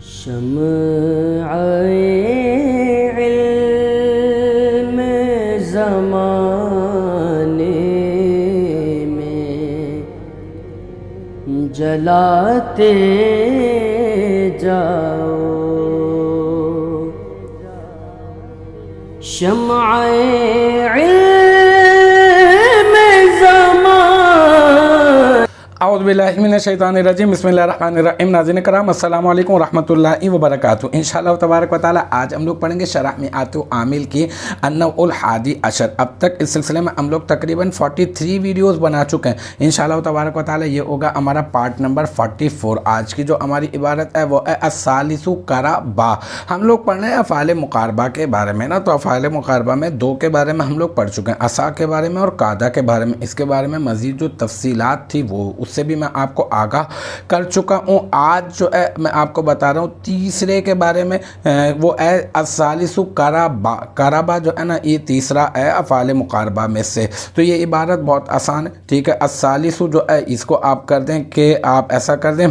شمع علم زمانے میں جلاتے جاؤ، شمع علم زمان۔ اعوذ باللہ من الشیطان الرجیم، بسم اللہ الرحمن الرحیم۔ ناظرین کرام السلام علیکم ورحمۃ اللہ وبرکاتہ۔ انشاءاللہ تبارک و تعالی آج ہم لوگ پڑھیں گے شرح میعات عامل کی النوع الحادی عشر۔ اب تک اس سلسلے میں ہم لوگ تقریباً 43 ویڈیوز بنا چکے ہیں۔ انشاءاللہ تبارک و تعالی یہ ہوگا ہمارا پارٹ نمبر 44۔ آج کی جو ہماری عبارت ہے وہ ہے الثالث قربا۔ ہم لوگ پڑھ رہے ہیں افعال مقاربہ کے بارے میں نا، تو افعال مقاربہ میں دو کے بارے میں ہم لوگ پڑھ چکے ہیں، عصا کے بارے میں اور قادہ کے بارے میں۔ اس کے بارے میں مزید جو تفصیلات تھی وہ اس سے بھی میں آپ کو آگاہ کر چکا ہوں۔ آج جو ہے میں آپ کو بتا رہا ہوں تیسرے کے بارے میں، وہ ہے الثالث قربا۔ قربا جو ہے نا یہ تیسرا ہے افعال مقاربہ میں سے۔ تو یہ عبارت بہت آسان ہے، ٹھیک ہے۔ الثالث جو ہے اس کو آپ کر دیں کہ آپ ایسا کر دیں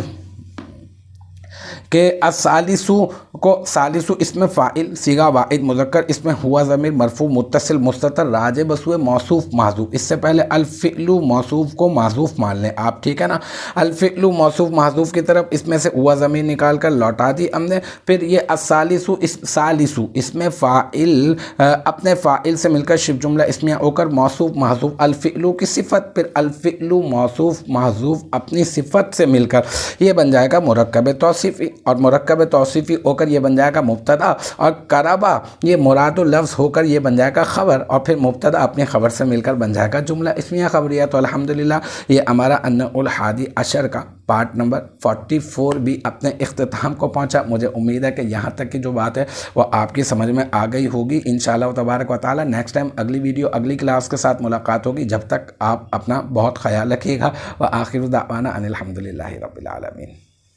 کہ الثالث کو ثالث اسم فاعل صیغہ واحد مذکر اس میں ہوا ضمیر مرفوع متصل مستتر راجع بسوئے موصوف محذوف۔ اس سے پہلے الفعل موصوف کو محذوف مان لیں آپ، ٹھیک ہے نا۔ الفعل موصوف محذوف کی طرف اس میں سے ہوا ضمیر نکال کر لوٹا دی ہم نے۔ پھر یہ الثالث ثالث اس میں فاعل اپنے فاعل سے مل کر شبہ جملہ اسمیہ ہو کر موصوف محذوف الفعل کی صفت، پھر الفعل موصوف محذوف اپنی صفت سے مل کر یہ بن جائے گا مرکب توصیفی، اور مرکب توصیفی ہو کر یہ بن جائے گا مبتدا، اور قربا یہ مراد لفظ ہو کر یہ بن جائے گا خبر، اور پھر مبتدا اپنے خبر سے مل کر بن جائے گا جملہ اسمیہ خبریہ۔ تو الحمدللہ یہ ہمارا النوع الحادی عشر کا پارٹ نمبر 44 بھی اپنے اختتام کو پہنچا۔ مجھے امید ہے کہ یہاں تک کی جو بات ہے وہ آپ کی سمجھ میں آ گئی ہوگی انشاءاللہ تبارک و تعالی۔ نیکسٹ ٹائم اگلی ویڈیو اگلی کلاس کے ساتھ ملاقات ہوگی، جب تک آپ اپنا بہت خیال رکھیے گا۔ وآخر دعوانا ان الحمدللہ رب العالمین۔